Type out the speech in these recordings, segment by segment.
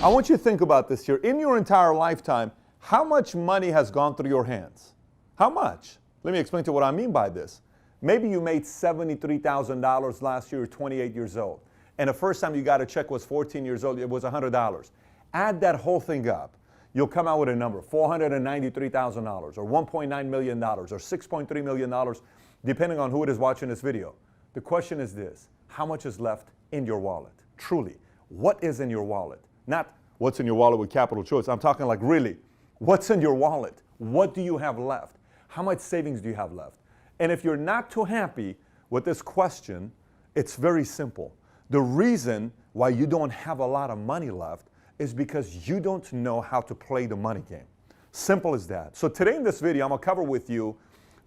I want you to think about this here. In your entire lifetime, how much money has gone through your hands? How much? Let me explain to you what I mean by this. Maybe you made $73,000 last year, 28 years old. And the first time you got a check was 14 years old, it was $100. Add that whole thing up. You'll come out with a number, $493,000 or $1.9 million or $6.3 million, depending on who it is watching this video. The question is this: how much is left in your wallet? Truly, what is in your wallet? Not what's in your wallet with capital choice. I'm talking like really, what's in your wallet? What do you have left? How much savings do you have left? And if you're not too happy with this question, it's very simple. The reason why you don't have a lot of money left is because you don't know how to play the money game. Simple as that. So today in this video, I'm going to cover with you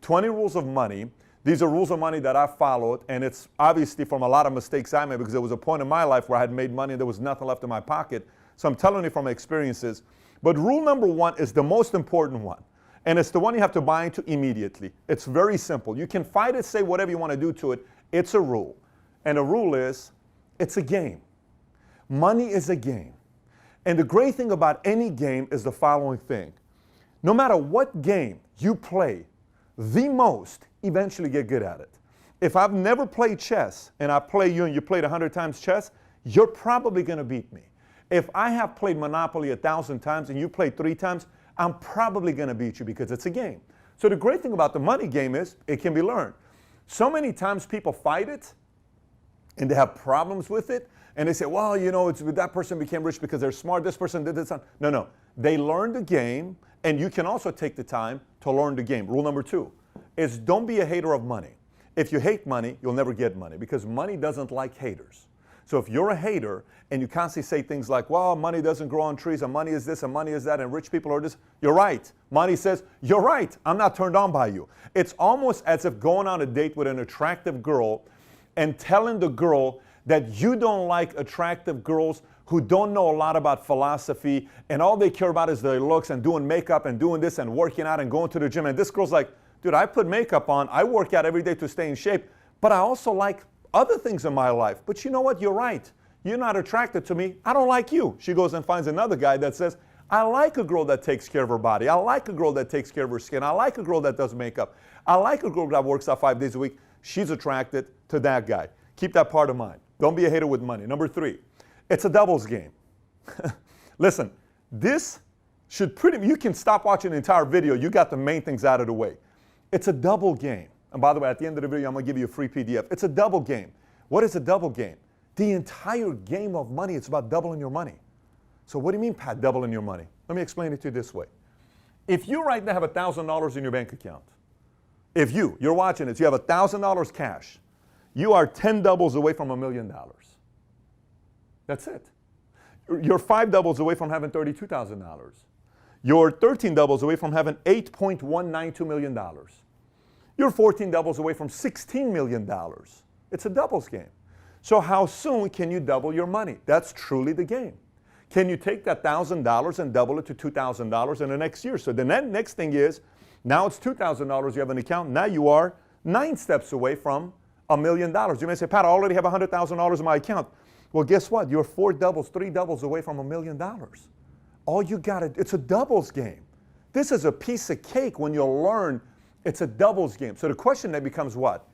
20 rules of money. These are rules of money that I followed, and it's obviously from a lot of mistakes I made, because there was a point in my life where I had made money and there was nothing left in my pocket. So I'm telling you from my experiences. But rule number one is the most important one, and it's the one you have to buy into immediately. It's very simple. You can fight it, say whatever you want to do to it. It's a rule. And the rule is, it's a game. Money is a game. And the great thing about any game is the following thing. No matter what game you play the most, eventually get good at it. If I've never played chess and I play you and you played 100 times chess, you're probably going to beat me. If I have played Monopoly 1,000 times and you played 3 times, I'm probably going to beat you because it's a game. So the great thing about the money game is it can be learned. So many times people fight it and they have problems with it. And they say, well, you know, that person became rich because they're smart. This person did this. No, no. They learned the game, and you can also take the time to learn the game. Rule number 2 is don't be a hater of money. If you hate money, you'll never get money because money doesn't like haters. So if you're a hater and you constantly say things like, well, money doesn't grow on trees, and money is this, and money is that, and rich people are this, you're right. Money says, you're right. I'm not turned on by you. It's almost as if going on a date with an attractive girl and telling the girl that you don't like attractive girls who don't know a lot about philosophy and all they care about is their looks and doing makeup and doing this and working out and going to the gym. And this girl's like, dude, I put makeup on, I work out every day to stay in shape, but I also like other things in my life. But you know what? You're right. You're not attracted to me. I don't like you. She goes and finds another guy that says, I like a girl that takes care of her body. I like a girl that takes care of her skin. I like a girl that does makeup. I like a girl that works out 5 days a week. She's attracted to that guy. Keep that part in mind. Don't be a hater with money. Number 3, it's a doubles game. Listen, this should you can stop watching the entire video. You got the main things out of the way. It's a double game. And by the way, at the end of the video, I'm going to give you a free PDF. It's a double game. What is a double game? The entire game of money, it's about doubling your money. So what do you mean, Pat, doubling your money? Let me explain it to you this way. If you right now have $1,000 in your bank account, if you're watching this, you have $1,000 cash, you are 10 doubles away from $1 million. That's it. You're 5 doubles away from having $32,000. You're 13 doubles away from having $8.192 million. You're 14 doubles away from $16 million. It's a doubles game. So how soon can you double your money? That's truly the game. Can you take that $1,000 and double it to $2,000 in the next year? So the next thing is, now it's $2,000 you have an account. Now you are 9 steps away from $1 million. You may say, Pat, I already have $100,000 in my account. Well, guess what? You're 4 doubles, 3 doubles away from $1 million. All you got to, it's a doubles game. This is a piece of cake when you learn it's a doubles game. So the question then becomes what?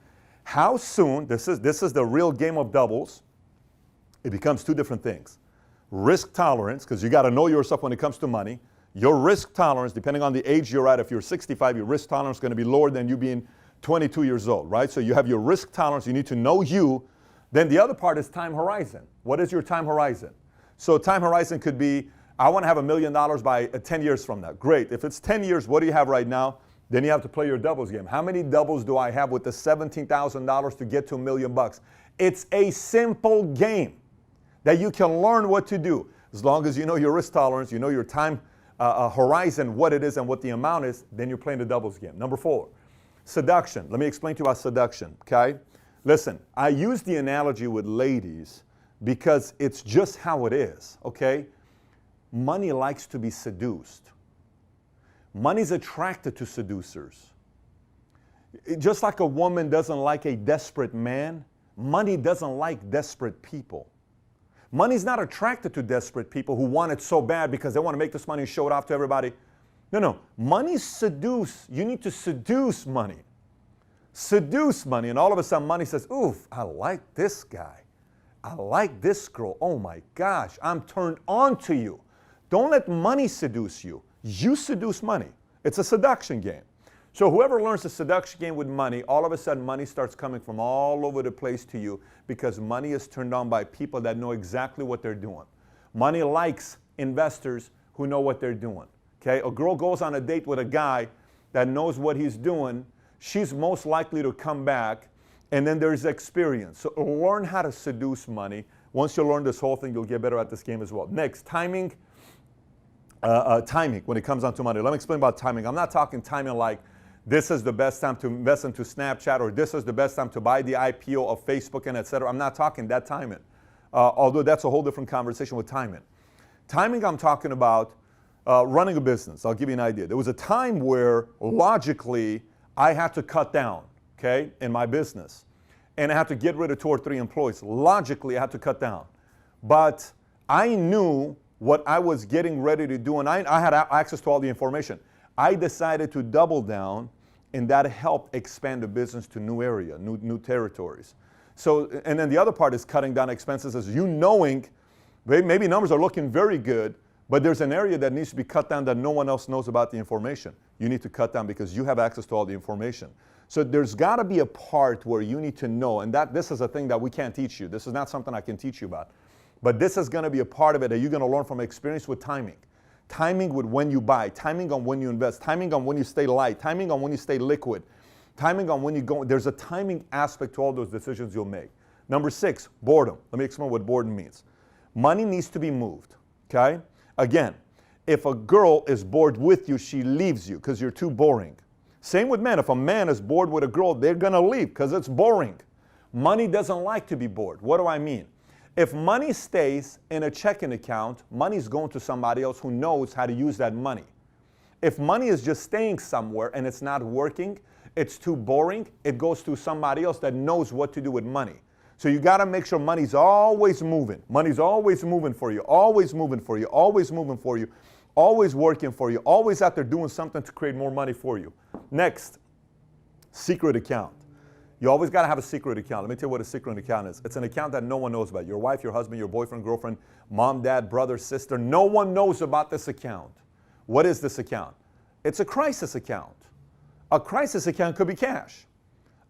How soon, this is the real game of doubles. It becomes 2 different things. Risk tolerance, because you got to know yourself when it comes to money. Your risk tolerance, depending on the age you're at, if you're 65, your risk tolerance is going to be lower than you being 22 years old, right? So you have your risk tolerance. You need to know you. Then the other part is time horizon. What is your time horizon? So time horizon could be, I want to have $1 million by 10 years from now. Great. If it's 10 years, what do you have right now? Then you have to play your doubles game. How many doubles do I have with the $17,000 to get to $1 million? It's a simple game that you can learn what to do. As long as you know your risk tolerance, you know your time horizon, what it is and what the amount is, then you're playing the doubles game. Number 4, seduction. Let me explain to you about seduction, okay? Listen, I use the analogy with ladies because it's just how it is, okay? Money likes to be seduced. Money's attracted to seducers. Just like a woman doesn't like a desperate man, money doesn't like desperate people. Money's not attracted to desperate people who want it so bad because they want to make this money and show it off to everybody. No. Money seduce. You need to seduce money. Seduce money. And all of a sudden money says, oof, I like this guy. I like this girl. Oh my gosh, I'm turned on to you. Don't let money seduce you. You seduce money. It's a seduction game. So whoever learns the seduction game with money, all of a sudden money starts coming from all over the place to you because money is turned on by people that know exactly what they're doing. Money likes investors who know what they're doing. Okay? A girl goes on a date with a guy that knows what he's doing, she's most likely to come back, and then there's experience. So learn how to seduce money. Once you learn this whole thing, you'll get better at this game as well. Next, timing. Timing when it comes down to money. Let me explain about timing. I'm not talking timing like this is the best time to invest into Snapchat or this is the best time to buy the IPO of Facebook and etc. I'm not talking that timing. Although that's a whole different conversation with timing. Timing, I'm talking about running a business. I'll give you an idea. There was a time where logically I had to cut down, okay, in my business. And I had to get rid of 2 or 3 employees. Logically, I had to cut down. But I knew what I was getting ready to do, and I had access to all the information. I decided to double down, and that helped expand the business to new area, new territories. So, and then the other part is cutting down expenses, is you knowing maybe numbers are looking very good, but there's an area that needs to be cut down that no one else knows about the information. You need to cut down because you have access to all the information. So there's got to be a part where you need to know, and this is a thing that we can't teach you. This is not something I can teach you about. But this is going to be a part of it that you're going to learn from experience with timing. Timing with when you buy, timing on when you invest, timing on when you stay light, timing on when you stay liquid, timing on when you go. There's a timing aspect to all those decisions you'll make. Number 6, boredom. Let me explain what boredom means. Money needs to be moved, okay? Again, if a girl is bored with you, she leaves you because you're too boring. Same with men. If a man is bored with a girl, they're going to leave because it's boring. Money doesn't like to be bored. What do I mean? If money stays in a checking account, money's going to somebody else who knows how to use that money. If money is just staying somewhere and it's not working, it's too boring, it goes to somebody else that knows what to do with money. So you got to make sure money's always moving. Money's always moving for you, always moving for you, always moving for you, always working for you, always out there doing something to create more money for you. Next, secret account. You always got to have a secret account. Let me tell you what a secret account is. It's an account that no one knows about. Your wife, your husband, your boyfriend, girlfriend, mom, dad, brother, sister. No one knows about this account. What is this account? It's a crisis account. A crisis account could be cash.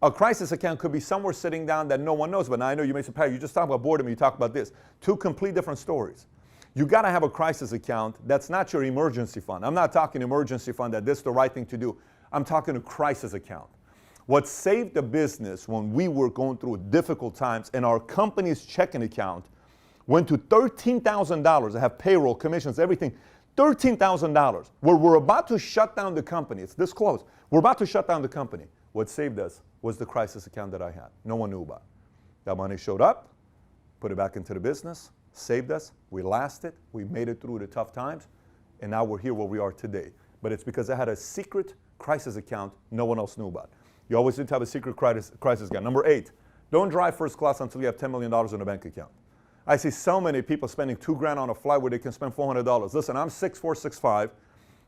A crisis account could be somewhere sitting down that no one knows about. Now, I know you may say, Pat, you just talk about boredom, you talk about this. 2 complete different stories. You got to have a crisis account that's not your emergency fund. I'm not talking emergency fund that this is the right thing to do. I'm talking a crisis account. What saved the business when we were going through difficult times and our company's checking account went to $13,000. I have payroll, commissions, everything. $13,000. Where we're about to shut down the company. It's this close. We're about to shut down the company. What saved us was the crisis account that I had. No one knew about. That money showed up, put it back into the business, saved us. We lasted. We made it through the tough times. And now we're here where we are today. But it's because I had a secret crisis account no one else knew about. You always need to have a secret crisis account. Number 8, don't drive first class until you have $10 million in a bank account. I see so many people spending $2,000 on a flight where they can spend $400. Listen, I'm 6'4", 6'5",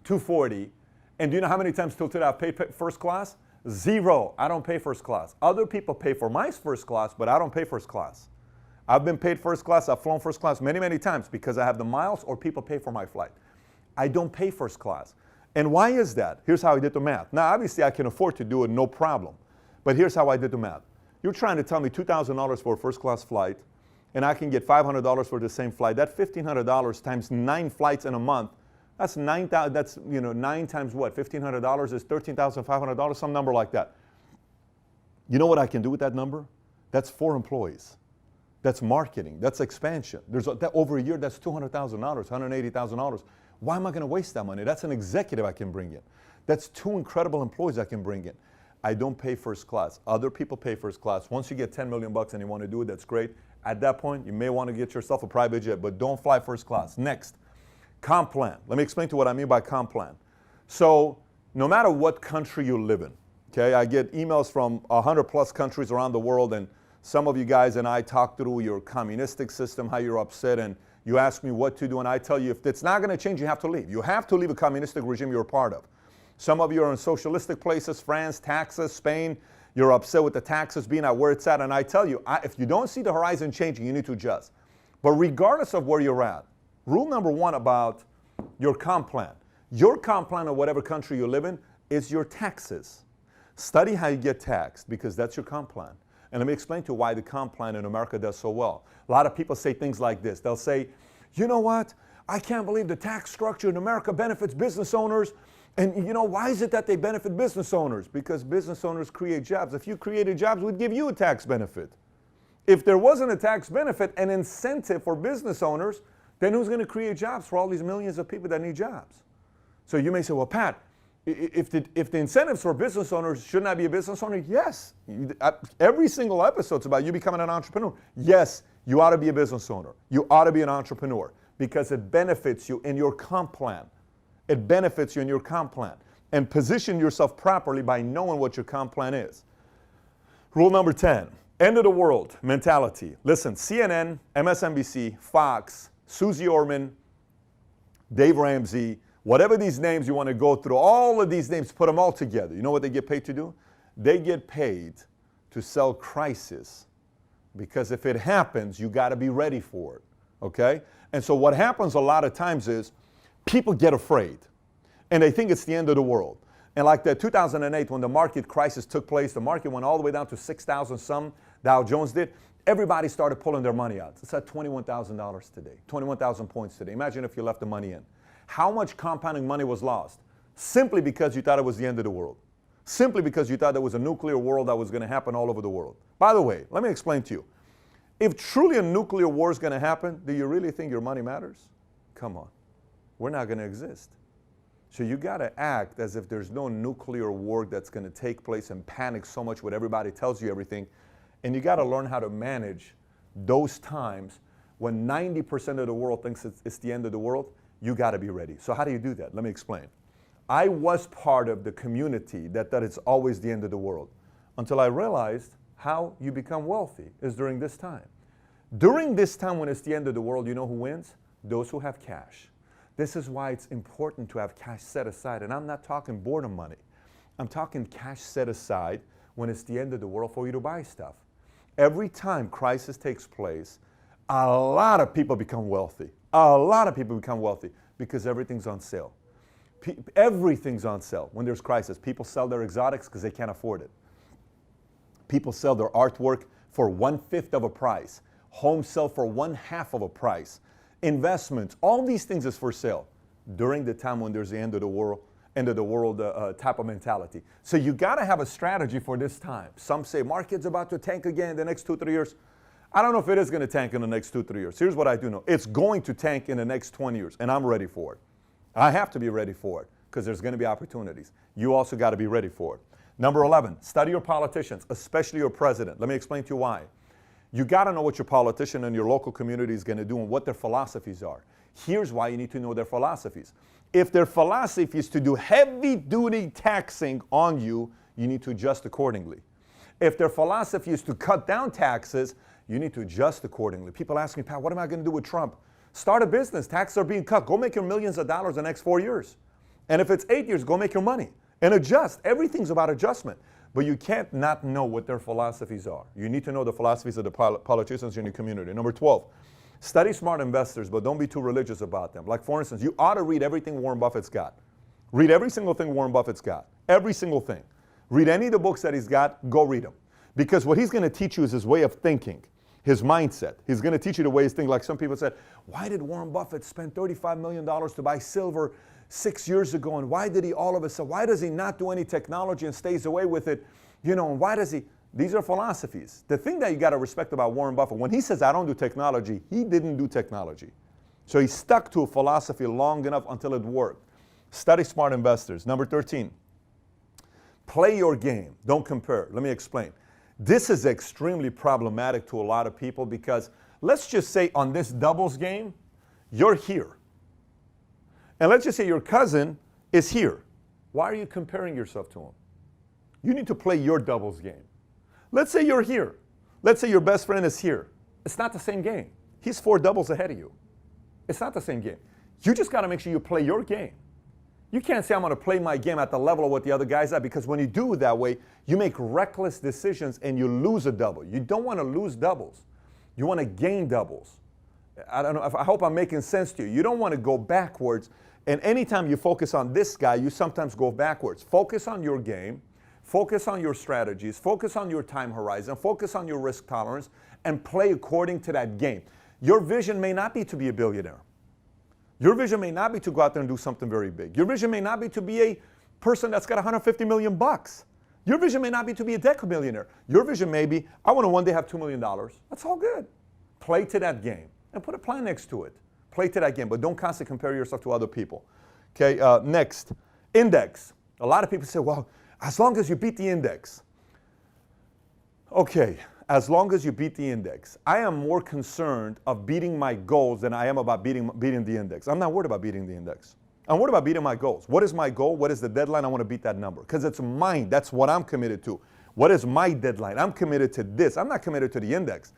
240, and do you know how many times till today I've paid first class? 0. I don't pay first class. Other people pay for my first class, but I don't pay first class. I've been paid first class. I've flown first class many, many times because I have the miles or people pay for my flight. I don't pay first class. And why is that? Here's how I did the math. Now, obviously, I can afford to do it, no problem. But here's how I did the math. You're trying to tell me $2,000 for a first-class flight, and I can get $500 for the same flight. That $1,500 times 9 flights in a month, that's 9,000. That's 9 times what? $1,500 is $13,500, some number like that. You know what I can do with that number? That's 4 employees. That's marketing. That's expansion. Over a year, that's $200,000, $180,000. Why am I going to waste that money? That's an executive I can bring in. That's 2 incredible employees I can bring in. I don't pay first class. Other people pay first class. Once you get $10 million and you want to do it, that's great. At that point, you may want to get yourself a private jet, but don't fly first class. Next, comp plan. Let me explain to you what I mean by comp plan. So no matter what country you live in, okay, I get emails from 100+ countries around the world, and Some of you guys and I talk through your communistic system, how you're upset, and you ask me what to do, and I tell you if it's not going to change, you have to leave. You have to leave a communistic regime you're a part of. Some of you are in socialistic places, France, taxes, Spain. You're upset with the taxes being at where it's at, and I tell you, if you don't see the horizon changing, you need to adjust. But regardless of where you're at, rule number one about your comp plan. Your comp plan of whatever country you live in is your taxes. Study how you get taxed because that's your comp plan. And let me explain to you why the comp plan in America does so well. A lot of people say things like this. They'll say, you know what? I can't believe the tax structure in America benefits business owners. And you know, why is it that they benefit business owners? Because business owners create jobs. If you created jobs, we'd give you a tax benefit. If there wasn't a tax benefit, an incentive for business owners, then who's going to create jobs for all these millions of people that need jobs? So you may say, well, Pat, if the incentives for business owners, shouldn't I be a business owner? Yes. Every single episode's about you becoming an entrepreneur. Yes, you ought to be a business owner. You ought to be an entrepreneur because it benefits you in your comp plan. It benefits you in your comp plan. And position yourself properly by knowing what your comp plan is. Rule number 10, end of the world mentality. Listen, CNN, MSNBC, Fox, Susie Orman, Dave Ramsey, whatever these names you want to go through, all of these names, put them all together. You know what they get paid to do? They get paid to sell crisis. Because if it happens, you got to be ready for it. Okay? And so what happens a lot of times is people get afraid. And they think it's the end of the world. And like that 2008 when the market crisis took place, the market went all the way down to 6,000 some, Dow Jones did. Everybody started pulling their money out. It's at $21,000 today, 21,000 points today. Imagine if you left the money in. How much compounding money was lost? Simply because you thought it was the end of the world. Simply because you thought there was a nuclear world that was going to happen all over the world. By the way, let me explain to you. If truly a nuclear war is going to happen, do you really think your money matters? Come on. We're not going to exist. So you got to act as if there's no nuclear war that's going to take place and panic so much when everybody tells you everything. And you got to learn how to manage those times when 90% of the world thinks it's the end of the world. You got to be ready. So how do you do that? Let me explain. I was part of the community that it's always the end of the world until I realized how you become wealthy is during this time. During this time when it's the end of the world, you know who wins? Those who have cash. This is why it's important to have cash set aside. And I'm not talking boredom money. I'm talking cash set aside when it's the end of the world for you to buy stuff. Every time crisis takes place, a lot of people become wealthy. A lot of people become wealthy because everything's on sale. Everything's on sale when there's crisis. People sell their exotics because they can't afford it. People sell their artwork for 1/5 of a price. Homes sell for 1/2 of a price. Investments, all these things is for sale during the time when there's the end of the world type of mentality. So you got to have a strategy for this time. Some say market's about to tank again in the next 2-3 years. I don't know if it is going to tank in the next 2-3 years. Here's what I do know. It's going to tank in the next 20 years, and I'm ready for it. I have to be ready for it because there's going to be opportunities. You also got to be ready for it. Number 11, study your politicians, especially your president. Let me explain to you why. You got to know what your politician in your local community is going to do and what their philosophies are. Here's why you need to know their philosophies. If their philosophy is to do heavy-duty taxing on you, you need to adjust accordingly. If their philosophy is to cut down taxes, you need to adjust accordingly. People ask me, Pat, what am I going to do with Trump? Start a business. Taxes are being cut. Go make your millions of dollars the next 4 years. And if it's 8 years, go make your money. And adjust. Everything's about adjustment. But you can't not know what their philosophies are. You need to know the philosophies of the politicians in your community. Number 12, study smart investors, but don't be too religious about them. Like, for instance, you ought to read everything Warren Buffett's got. Read every single thing Warren Buffett's got. Every single thing. Read any of the books that he's got, go read them. Because what he's going to teach you is his way of thinking, his mindset. He's going to teach you the way he's thinking. Like some people said, why did Warren Buffett spend $35 million to buy silver 6 years ago? And why did he all of a sudden, why does he not do any technology and stays away with it? You know, and why does he? These are philosophies. The thing that you got to respect about Warren Buffett, when he says, I don't do technology, he didn't do technology. So he stuck to a philosophy long enough until it worked. Study smart investors. Number 13, play your game. Don't compare. Let me explain. This is extremely problematic to a lot of people because let's just say on this doubles game, you're here. And let's just say your cousin is here. Why are you comparing yourself to him? You need to play your doubles game. Let's say you're here. Let's say your best friend is here. It's not the same game. He's 4 doubles ahead of you. It's not the same game. You just got to make sure you play your game. You can't say, I'm going to play my game at the level of what the other guy's at, because when you do it that way, you make reckless decisions and you lose a double. You don't want to lose doubles. You want to gain doubles. I don't know, I hope I'm making sense to you. You don't want to go backwards, and anytime you focus on this guy, you sometimes go backwards. Focus on your game, focus on your strategies, focus on your time horizon, focus on your risk tolerance, and play according to that game. Your vision may not be to be a billionaire. Your vision may not be to go out there and do something very big. Your vision may not be to be a person that's got 150 million bucks. Your vision may not be to be a decamillionaire. Your vision may be, I want to one day have $2 million. That's all good. Play to that game and put a plan next to it. Play to that game, but don't constantly compare yourself to other people. Okay, next, index. A lot of people say, well, as long as you beat the index. Okay, as long as you beat the index. I am more concerned of beating my goals than I am about beating the index. I'm not worried about beating the index. I'm worried about beating my goals. What is my goal? What is the deadline? I want to beat that number because it's mine. That's what I'm committed to. What is my deadline? I'm committed to this. I'm not committed to the index.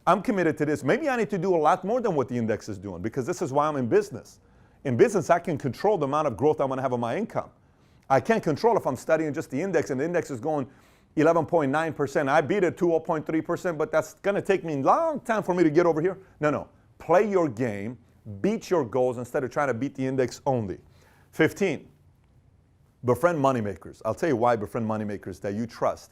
I'm committed to this. Maybe I need to do a lot more than what the index is doing, because this is why I'm in business. In business, I can control the amount of growth I'm going to have on my income. I can't control if I'm studying just the index and the index is going 11.9%. I beat it 2.3%, but that's going to take me a long time for me to get over here. No. Play your game. Beat your goals instead of trying to beat the index only. 15, befriend moneymakers. I'll tell you why befriend moneymakers that you trust.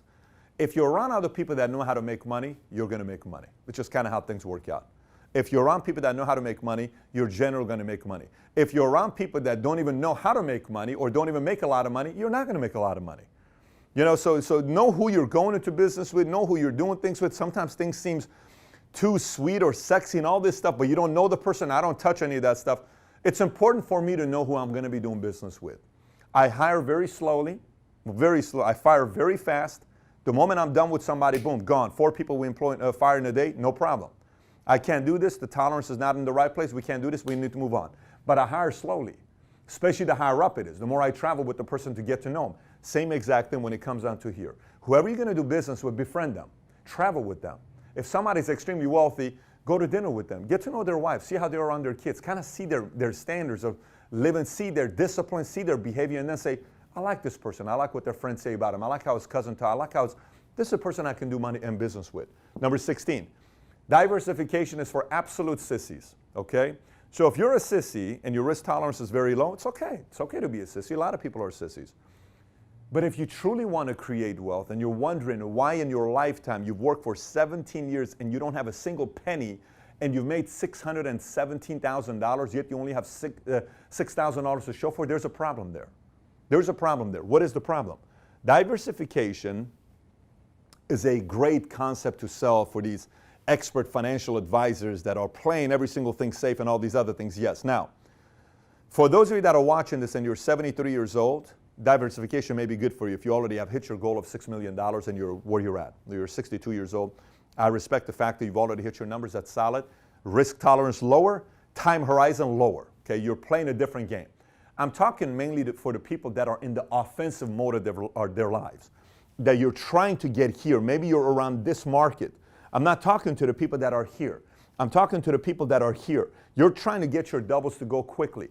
If you're around other people that know how to make money, you're going to make money, which is kind of how things work out. If you're around people that know how to make money, you're generally going to make money. If you're around people that don't even know how to make money or don't even make a lot of money, you're not going to make a lot of money. You know, so know who you're going into business with, know who you're doing things with. Sometimes things seem too sweet or sexy and all this stuff, but you don't know the person. I don't touch any of that stuff. It's important for me to know who I'm going to be doing business with. I hire very slowly, very slow. I fire very fast. The moment I'm done with somebody, boom, gone. 4 people we employ, fire in a day, no problem. I can't do this. The tolerance is not in the right place. We can't do this. We need to move on. But I hire slowly, especially the higher up it is. The more I travel with the person to get to know them. Same exact thing when it comes down to here. Whoever you're going to do business with, befriend them. Travel with them. If somebody's extremely wealthy, go to dinner with them. Get to know their wife. See how they're around their kids. Kind of see their standards of living. See their discipline. See their behavior. And then say, I like this person. I like what their friends say about him. I like how his cousin talks. I like how this is a person I can do money and business with. Number 16. Diversification is for absolute sissies, okay? So if you're a sissy and your risk tolerance is very low, it's okay. It's okay to be a sissy. A lot of people are sissies. But if you truly want to create wealth and you're wondering why in your lifetime you've worked for 17 years and you don't have a single penny and you've made $617,000, yet you only have $6,000 to show for it, there's a problem there. There's a problem there. What is the problem? Diversification is a great concept to sell for these expert financial advisors that are playing every single thing safe and all these other things. Yes. Now, for those of you that are watching this and you're 73 years old, diversification may be good for you if you already have hit your goal of $6 million and you're where you're at. You're 62 years old. I respect the fact that you've already hit your numbers. That's solid. Risk tolerance lower, time horizon lower. Okay, you're playing a different game. I'm talking mainly for the people that are in the offensive mode of their lives, that you're trying to get here. Maybe you're around this market. I'm not talking to the people that are here. I'm talking to the people that are here. You're trying to get your doubles to go quickly,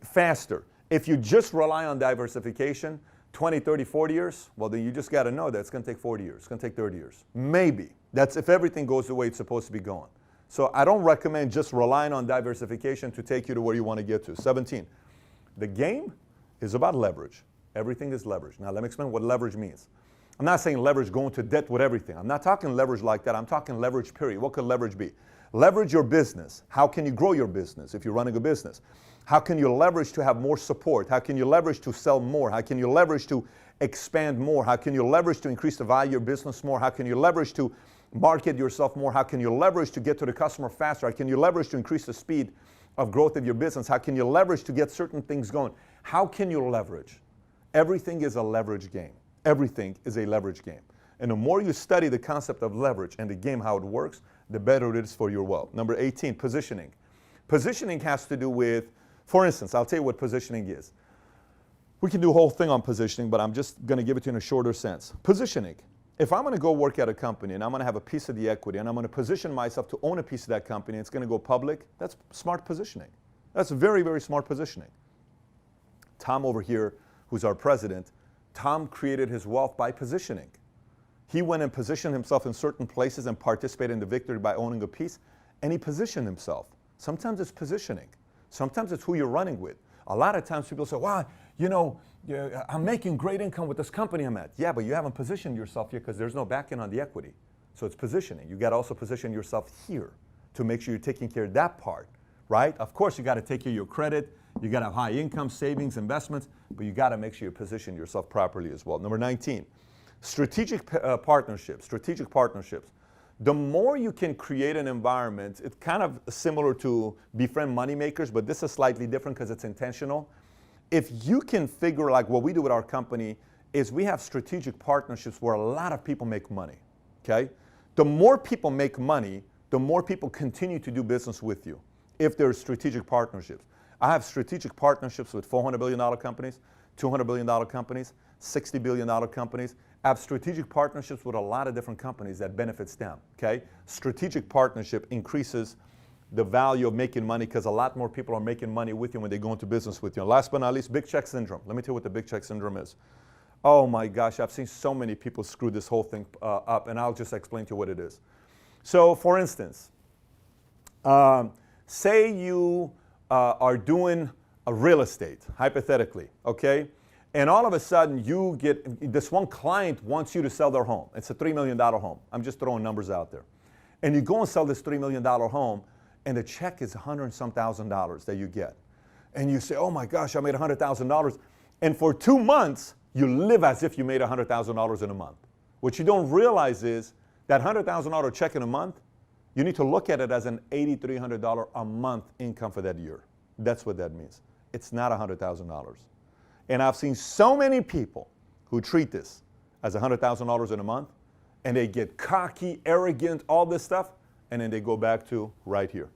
faster. If you just rely on diversification, 20, 30, 40 years, well, then you just got to know that it's going to take 40 years. It's going to take 30 years. Maybe. That's if everything goes the way it's supposed to be going. So I don't recommend just relying on diversification to take you to where you want to get to. 17. The game is about leverage. Everything is leverage. Now, let me explain what leverage means. I'm not saying leverage going to debt with everything. I'm not talking leverage like that. I'm talking leverage, period. What could leverage be? Leverage your business. How can you grow your business if you're running a business? How can you leverage to have more support? How can you leverage to sell more? How can you leverage to expand more? How can you leverage to increase the value of your business more? How can you leverage to market yourself more? How can you leverage to get to the customer faster? How can you leverage to increase the speed of growth of your business? How can you leverage to get certain things going? How can you leverage? Everything is a leverage game. Everything is a leverage game. And the more you study the concept of leverage and the game, how it works, the better it is for your wealth. Number 18, positioning. Positioning has to do with, for instance, I'll tell you what positioning is. We can do a whole thing on positioning, but I'm just going to give it to you in a shorter sense. Positioning. if I'm going to go work at a company and I'm going to have a piece of the equity and I'm going to position myself to own a piece of that company and it's going to go public, that's smart positioning. That's very, very smart positioning. Tom over here, who's our president, Tom created his wealth by positioning. He went and positioned himself in certain places and participated in the victory by owning a piece, and he positioned himself. Sometimes it's positioning. Sometimes it's who you're running with. A lot of times people say, wow, I'm making great income with this company I'm at. Yeah, but you haven't positioned yourself here because there's no backing on the equity. So it's positioning. You got to also position yourself here to make sure you're taking care of that part, right? Of course, you got to take care of your credit. You got to have high income, savings, investments, but you got to make sure you position yourself properly as well. Number 19, strategic partnerships. Strategic partnerships. The more you can create an environment, it's kind of similar to befriend moneymakers, but this is slightly different because it's intentional. If you can figure, like what we do with our company, is we have strategic partnerships where a lot of people make money, okay? The more people make money, the more people continue to do business with you if there's strategic partnerships. I have strategic partnerships with $400 billion companies, $200 billion companies, $60 billion companies. I have strategic partnerships with a lot of different companies that benefits them, okay? Strategic partnership increases the value of making money because a lot more people are making money with you when they go into business with you. And last but not least, big check syndrome. Let me tell you what the big check syndrome is. Oh my gosh, I've seen so many people screw this whole thing up, and I'll just explain to you what it is. So for instance, say you are doing a real estate, hypothetically, okay? And all of a sudden you get, this one client wants you to sell their home. It's a $3 million home. I'm just throwing numbers out there. And you go and sell this $3 million home, and the check is $100 and some thousand that you get. And you say, oh my gosh, I made $100,000. And for 2 months, you live as if you made $100,000 in a month. What you don't realize is that $100,000 check in a month, you need to look at it as an $8,300 a month income for that year. That's what that means. It's not $100,000. And I've seen so many people who treat this as $100,000 in a month, and they get cocky, arrogant, all this stuff, and then they go back to right here.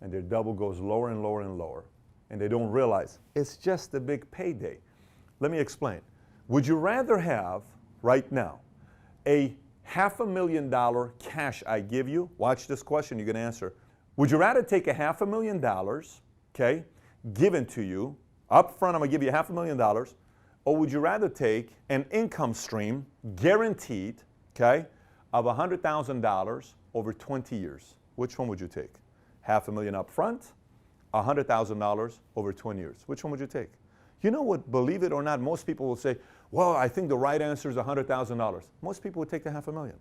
And their double goes lower and lower and lower. And they don't realize it's just a big payday. Let me explain. Would you rather have, right now, a $500,000 cash I give you? Watch this question, you're going to answer. Would you rather take a $500,000, okay, given to you, up front I'm going to give you $500,000, or would you rather take an income stream, guaranteed, okay, of $100,000 over 20 years? Which one would you take? $500,000 up front, $100,000 over 20 years. Which one would you take? You know what, believe it or not, most people will say, well, I think the right answer is $100,000. Most people would take the $500,000.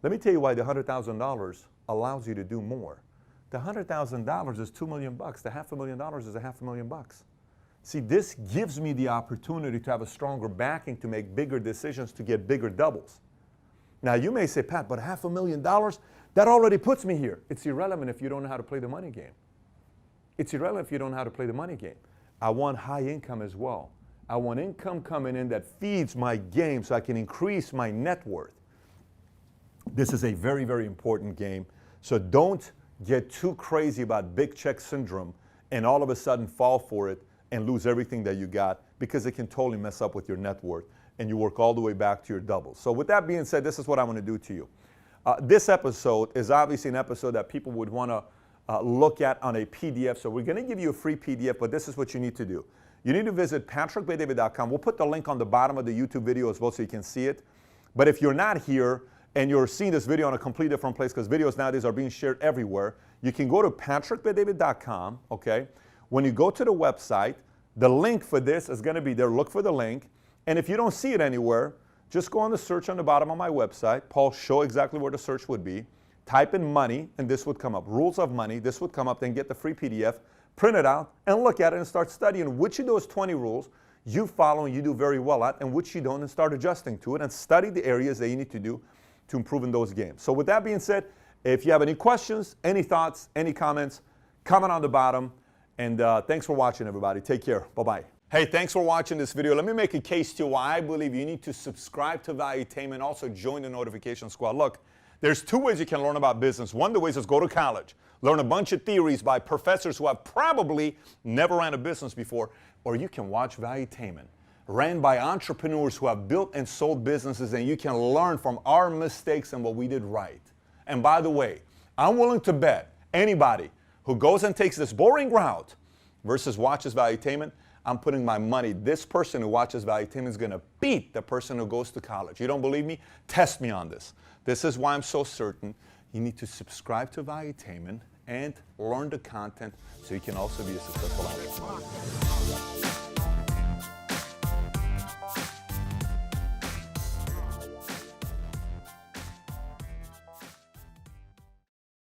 Let me tell you why the $100,000 allows you to do more. The $100,000 is $2 million. The $500,000 is $500,000. See, this gives me the opportunity to have a stronger backing to make bigger decisions to get bigger doubles. Now you may say, Pat, but $500,000, that already puts me here. It's irrelevant if you don't know how to play the money game. It's irrelevant if you don't know how to play the money game. I want high income as well. I want income coming in that feeds my game so I can increase my net worth. This is a very, very important game. So don't get too crazy about big check syndrome and all of a sudden fall for it and lose everything that you got, because it can totally mess up with your net worth and you work all the way back to your doubles. So with that being said, this is what I want to do to you. This episode is obviously an episode that people would want to look at on a PDF. So we're going to give you a free PDF, but this is what you need to do. You need to visit patrickbetdavid.com. We'll put the link on the bottom of the YouTube video as well so you can see it. But if you're not here and you're seeing this video in a completely different place, because videos nowadays are being shared everywhere, you can go to patrickbetdavid.com, okay? When you go to the website, the link for this is going to be there. Look for the link. And if you don't see it anywhere, just go on the search on the bottom of my website. Paul, show exactly where the search would be. Type in money, and this would come up. Rules of money, this would come up. Then get the free PDF, print it out, and look at it and start studying which of those 20 rules you follow and you do very well at, and which you don't, and start adjusting to it, and study the areas that you need to do to improve in those games. So with that being said, if you have any questions, any thoughts, any comments, comment on the bottom. And thanks for watching, everybody. Take care. Bye-bye. Hey, thanks for watching this video. Let me make a case to why I believe you need to subscribe to Valuetainment, also join the notification squad. Look, there's 2 ways you can learn about business. One of the ways is go to college, learn a bunch of theories by professors who have probably never ran a business before, or you can watch Valuetainment. ran by entrepreneurs who have built and sold businesses, and you can learn from our mistakes and what we did right. And by the way, I'm willing to bet anybody who goes and takes this boring route versus watches Valuetainment, I'm putting my money, this person who watches Valuetainment is going to beat the person who goes to college. You don't believe me? Test me on this. This is why I'm so certain you need to subscribe to Valuetainment and learn the content so you can also be a successful entrepreneur.